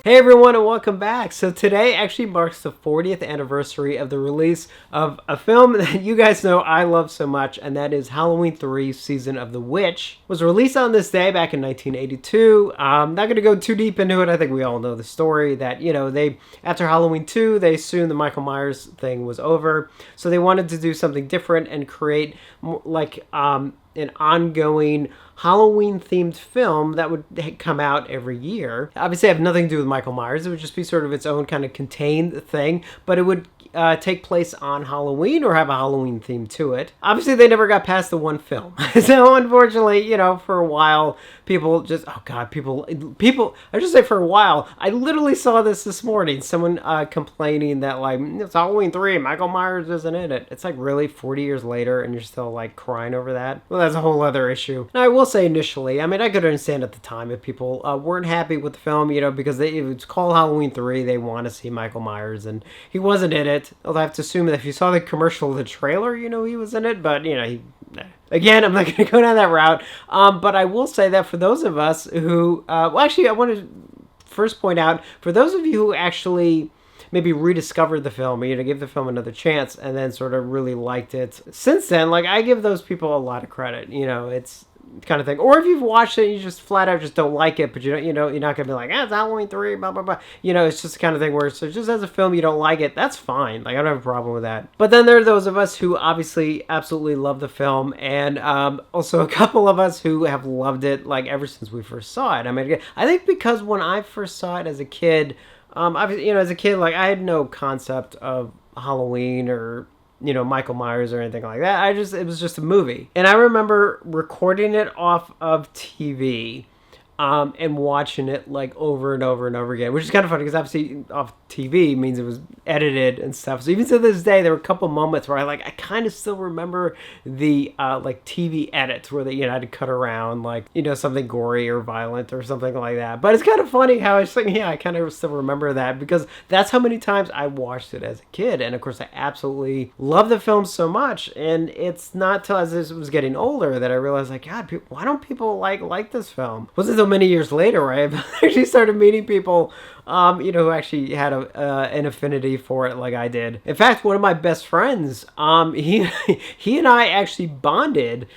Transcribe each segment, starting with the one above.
Hey everyone and welcome back. So today actually marks the 40th anniversary of the release of a film that you guys know I love so much, and that is Halloween 3 Season of the Witch. It was released on this day back in 1982. Not going to go too deep into it. I think we all know the story that, they after Halloween 2, they assumed the Michael Myers thing was over. So they wanted to do something different and create an ongoing Halloween themed film that would come out every year. Obviously, have nothing to do with Michael Myers. It would just be sort of its own kind of contained thing, but it would take place on Halloween or have a Halloween theme to it. Obviously, they never got past the one film. So unfortunately, for a while, people, I should say for a while, I literally saw this morning, someone complaining that, like, it's Halloween 3, Michael Myers isn't in it. It's like, really, 40 years later, and you're still, like, crying over that? Well, that's a whole other issue. Now, I will say initially, I mean, I could understand at the time if people weren't happy with the film, because it was called Halloween 3, they want to see Michael Myers, and he wasn't in it. Although I have to assume that if you saw the commercial, the trailer, he was in it, but, again, I'm not going to go down that route. But I will say that for those of us who, actually, I want to first point out, for those of you who actually maybe rediscovered the film, or, give the film another chance and then sort of really liked it since then, like, I give those people a lot of credit. It's kind of thing. Or if you've watched it and you just flat out just don't like it, but you're not gonna be like, it's Halloween 3, blah blah blah. It's just the kind of thing where so just as a film you don't like it, that's fine. Like, I don't have a problem with that. But then there are those of us who obviously absolutely love the film, and also a couple of us who have loved it like ever since we first saw it. I mean, I think because when I first saw it as a kid, as a kid, like, I had no concept of Halloween or Michael Myers or anything like that. It was just a movie. And I remember recording it off of TV and watching it like over and over and over again, which is kind of funny because obviously off TV means it was edited and stuff. So even to this day, there were a couple moments where I kind of still remember the like TV edits where they had to cut around like something gory or violent or something like that. But it's kind of funny how it's like, I kind of still remember that because that's how many times I watched it as a kid. And of course, I absolutely love the film so much. And it's not till as I was getting older that I realized, like, God, why don't people like this film? Wasn't until many years later where I actually started meeting people who actually had an affinity for it like I did. In fact, one of my best friends, he and I actually bonded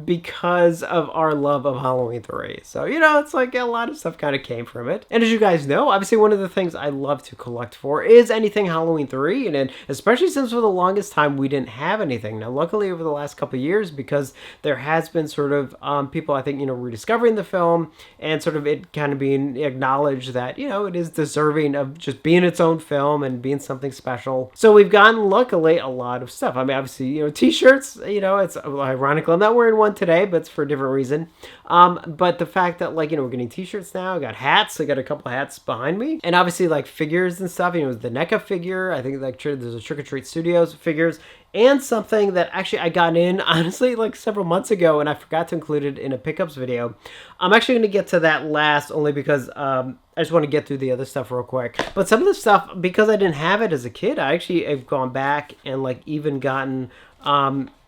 because of our love of Halloween 3. So, it's like a lot of stuff kind of came from it. And as you guys know, obviously one of the things I love to collect for is anything Halloween 3. And especially since for the longest time we didn't have anything. Now, luckily over the last couple of years, because there has been sort of people, I think, rediscovering the film and sort of it kind of being acknowledged that, it is deserving of just being its own film and being something special. So we've gotten, luckily, a lot of stuff. I mean, obviously, t-shirts, it's ironic. I'm not wearing one today, but it's for a different reason. But the fact that, like, we're getting t-shirts now, I got hats, I got a couple of hats behind me, and obviously, like, figures and stuff, the NECA figure, I think, like, there's a Trick or Treat Studios figures, and something that actually I got in, honestly, like, several months ago, and I forgot to include it in a pickups video. I'm actually going to get to that last, only because, I just want to get through the other stuff real quick. But some of the stuff, because I didn't have it as a kid, I actually have gone back and, like, even gotten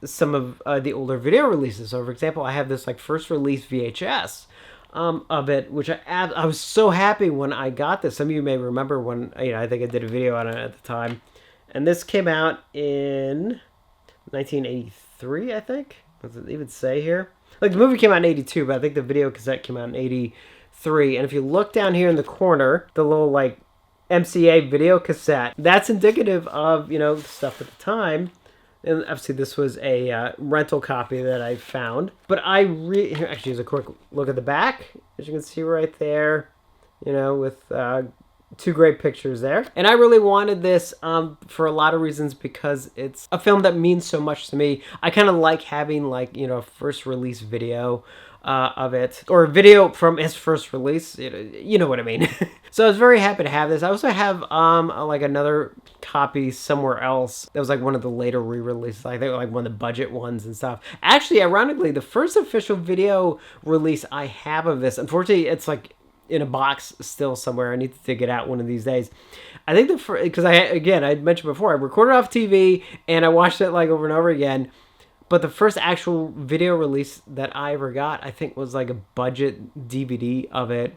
some of the older video releases. So, for example, I have this, like, first release VHS of it, which I was so happy when I got this. Some of you may remember when, I think I did a video on it at the time. And this came out in 1983, I think. What does it even say here? Like, the movie came out in 82, but I think the video cassette came out in 83. And if you look down here in the corner, the little, like, MCA video cassette, that's indicative of, stuff at the time. And obviously this was a rental copy that I found. But here, actually, here's a quick look at the back. As you can see right there, with two great pictures there. And I really wanted this for a lot of reasons because it's a film that means so much to me. I kind of like having, like, a first release video of it, or a video from its first release. You know what I mean. So I was very happy to have this. I also have like another copy somewhere else that was like one of the later re-releases. I think like one of the budget ones and stuff. Actually, ironically, the first official video release I have of this, unfortunately, it's like in a box still somewhere. I need to dig it out one of these days. I think because I mentioned before, I recorded off TV and I watched it like over and over again. But the first actual video release that I ever got, I think, was like a budget DVD of it.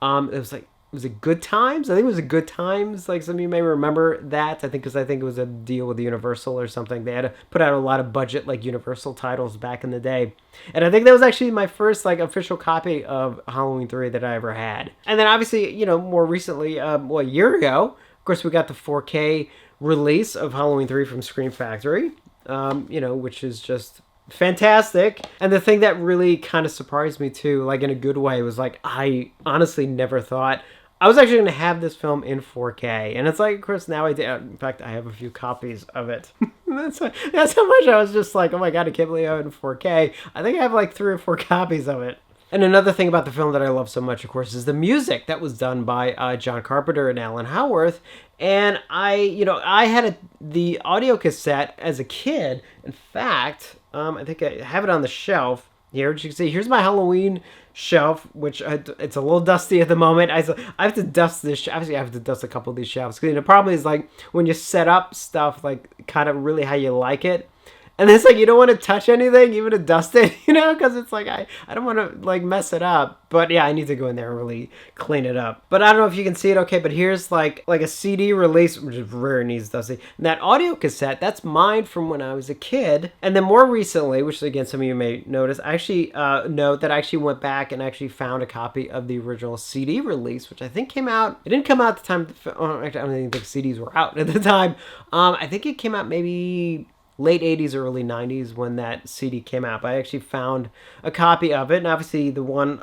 It was like was it Good Times? I think it was a Good Times. Like some of you may remember that. I think because I think it was a deal with Universal or something. They had to put out a lot of budget like Universal titles back in the day, and I think that was actually my first like official copy of Halloween 3 that I ever had. And then obviously, more recently, a year ago, of course, we got the 4K release of Halloween 3 from Scream Factory. Which is just fantastic. And the thing that really kind of surprised me too, like in a good way, was like I honestly never thought I was actually going to have this film in 4K. And it's like, of course, now I do. In fact, I have a few copies of it. that's how much I was just like, oh my God, I can't believe I have it in 4K. I think I have like 3 or 4 copies of it. And another thing about the film that I love so much, of course, is the music that was done by John Carpenter and Alan Howarth. And I had the audio cassette as a kid. In fact, I think I have it on the shelf here. As you can see, here's my Halloween shelf, which it's a little dusty at the moment. I have to dust this. Obviously, I have to dust a couple of these shelves. Because the problem is like when you set up stuff, like kind of really how you like it. And it's like you don't want to touch anything, even to dust it, because it's like I don't want to like mess it up. But yeah, I need to go in there and really clean it up. But I don't know if you can see it okay, but here's like a CD release, which is rare and needs dusty. And that audio cassette, that's mine from when I was a kid. And then more recently, which again some of you may notice, I actually note that I actually went back and actually found a copy of the original CD release, which I think came out. It didn't come out at the time. I don't even think CDs were out at the time. I think it came out maybe late 80s, early 90s when that CD came out. But I actually found a copy of it. And obviously the one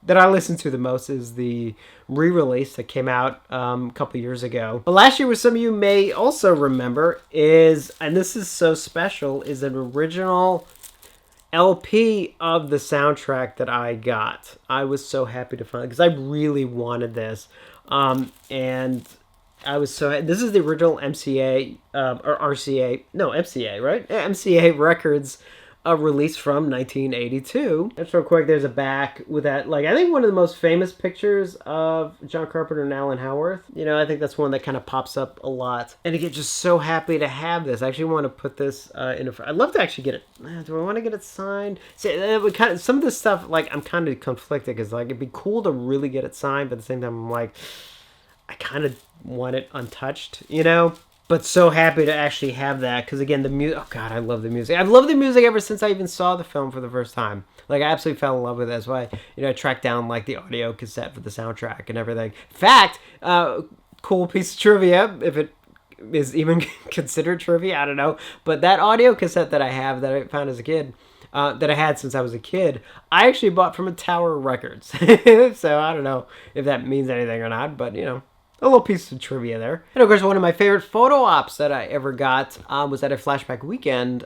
that I listen to the most is the re-release that came out a couple years ago. But last year, what some of you may also remember is, and this is so special, is an original LP of the soundtrack that I got. I was so happy to find it because I really wanted this. And I was so... This is the original MCA, or RCA... No, MCA, right? MCA Records release from 1982. Just real quick, there's a back with that, like, I think one of the most famous pictures of John Carpenter and Alan Howarth. I think that's one that kind of pops up a lot. And I get just so happy to have this. I actually want to put this in a... I'd love to actually get it... Do I want to get it signed? See, some of this stuff, like, I'm kind of conflicted because, like, it'd be cool to really get it signed, but at the same time, I'm like... I kind of want it untouched, But so happy to actually have that because, again, the music... Oh, God, I love the music. I've loved the music ever since I even saw the film for the first time. Like, I absolutely fell in love with it. That's why, I tracked down, like, the audio cassette for the soundtrack and everything. In fact, cool piece of trivia, if it is even considered trivia, I don't know. But that audio cassette that I have that I found as a kid... that I had since I was a kid, I actually bought from a Tower Records. So I don't know if that means anything or not, but, a little piece of trivia there. And of course, one of my favorite photo ops that I ever got was at a Flashback Weekend,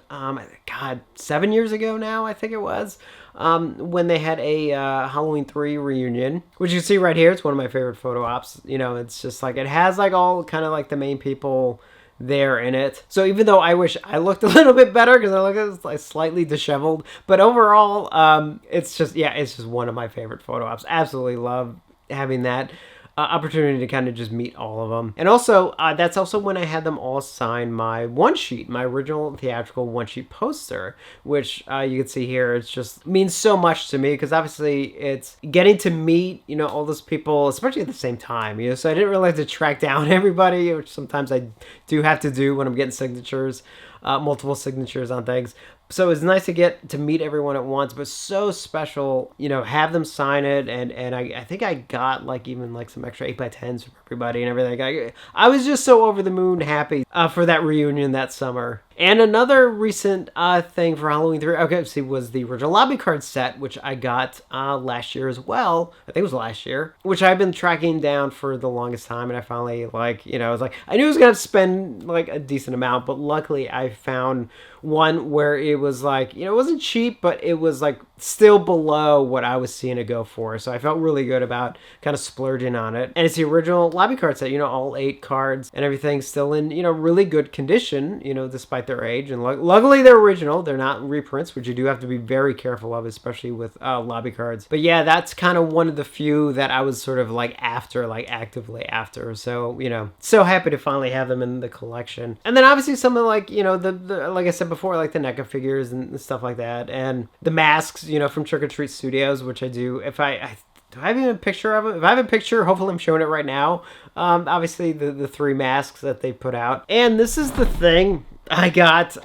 7 years ago now, I think it was, when they had a Halloween 3 reunion, which you see right here. It's one of my favorite photo ops. It's just like, it has like all kind of like the main people there in it. So even though I wish I looked a little bit better because I look like slightly disheveled, but overall, it's just one of my favorite photo ops. Absolutely love having that opportunity to kind of just meet all of them. And also, that's also when I had them all sign my one-sheet, my original theatrical one-sheet poster, which you can see here. It's just means so much to me because obviously it's getting to meet, all those people, especially at the same time, so I didn't really have to track down everybody, which sometimes I do have to do when I'm getting signatures, multiple signatures on things. So it's nice to get to meet everyone at once, but so special, have them sign it. And I think I got like even like some extra 8x10s from everybody and everything. I was just so over the moon happy for that reunion that summer. And another recent thing for Halloween 3, was the original lobby card set, which I got last year as well. I think it was last year, which I've been tracking down for the longest time. And I finally, I was like, I knew I was going to spend like a decent amount, but luckily I found one where it was like, it wasn't cheap, but it was like still below what I was seeing it go for. So I felt really good about kind of splurging on it. And it's the original lobby card set, all 8 cards and everything still in, really good condition, despite their age. And luckily they're original. They're not reprints, which you do have to be very careful of, especially with lobby cards. But yeah, that's kind of one of the few that I was sort of like actively after. So, so happy to finally have them in the collection. And then obviously some of like, the like I said before, like the NECA figures and stuff like that. And the masks, from Trick or Treat Studios, which I do. If I do I have even a picture of them? If I have a picture, hopefully I'm showing it right now. Obviously the three masks that they put out. And this is the thing I got,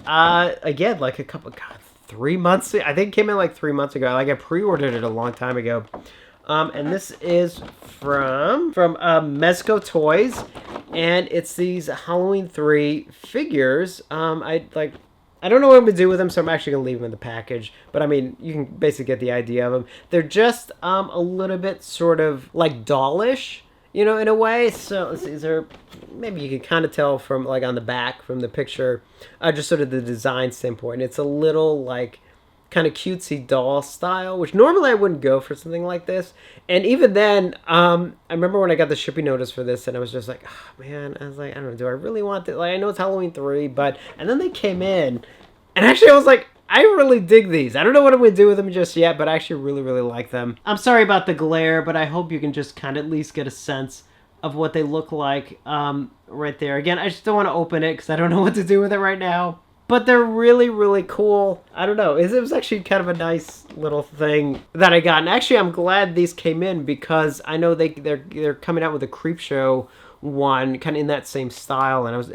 again, like a couple, God, 3 months, I think it came in like 3 months ago. Like I pre-ordered it a long time ago. And this is from Mezco Toys, and it's these Halloween 3 figures. I don't know what I'm gonna do with them, so I'm actually gonna leave them in the package. But I mean, you can basically get the idea of them. They're just a little bit sort of like dollish, you know, in a way. So let's see, these are, maybe you can kind of tell from like on the back from the picture, just sort of the design standpoint. It's a little like kind of cutesy doll style, which normally I wouldn't go for something like this. And even then, I remember when I got the shipping notice for this, and I was just like, oh, man, I was like, I don't know, do I really want it? Like, I know it's Halloween 3, but, and then they came in, and actually I was like, I really dig these. I don't know what I'm going to do with them just yet, but I actually really, really like them. I'm sorry about the glare, but I hope you can just kind of at least get a sense of what they look like right there. Again, I just don't want to open it because I don't know what to do with it right now. But they're really, really cool. I don't know. It was actually kind of a nice little thing that I got. And actually, I'm glad these came in because I know they're coming out with a Creepshow one kind of in that same style. And it was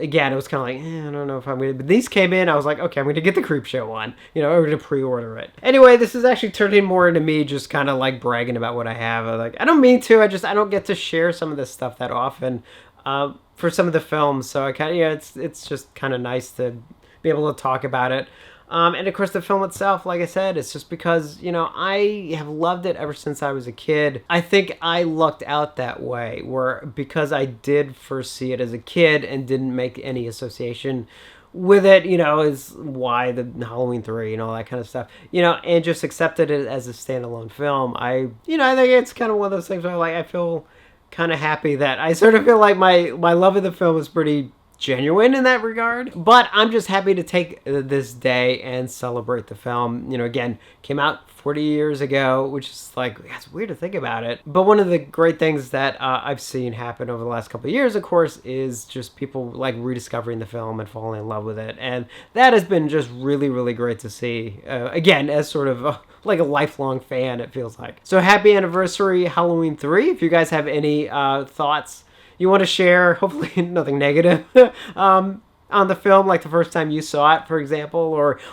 kind of like, I don't know if I'm going to. But these came in. I was like, okay, I'm going to get the Creepshow one. You know, I'm going to pre-order it. Anyway, this is actually turning more into me just kind of like bragging about what I have. I don't mean to. I don't get to share some of this stuff that often for some of the films. So I kind of, it's just kind of nice to be able to talk about it. And of course the film itself, like I said, it's just because, you know, I have loved it ever since I was a kid. I think I lucked out that way, where because I did first see it as a kid and didn't make any association with it, you know, is why the Halloween 3 and all that kind of stuff, you know, and just accepted it as a standalone film. I think it's kind of one of those things where I feel kind of happy that I sort of feel like my love of the film is pretty genuine in that regard. But I'm just happy to take this day and celebrate the film. You know, again, came out 40 years ago, which is like, it's weird to think about it. But one of the great things that I've seen happen over the last couple of years, of course, is just people like rediscovering the film and falling in love with it. And that has been just really, really great to see. Again, as sort of like a lifelong fan, it feels like. So happy anniversary, Halloween 3. If you guys have any thoughts you want to share, hopefully nothing negative, on the film, like the first time you saw it, for example,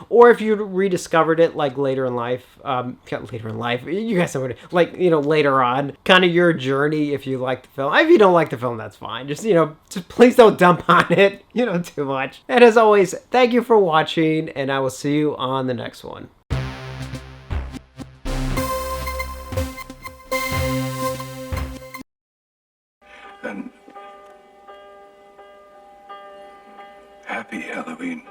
or if you rediscovered it like later in life, you guys know what, like, you know, later on, kind of your journey if you like the film. If you don't like the film, that's fine. Just, you know, just please don't dump on it, you know, too much. And as always, thank you for watching, and I will see you on the next one. And happy Halloween.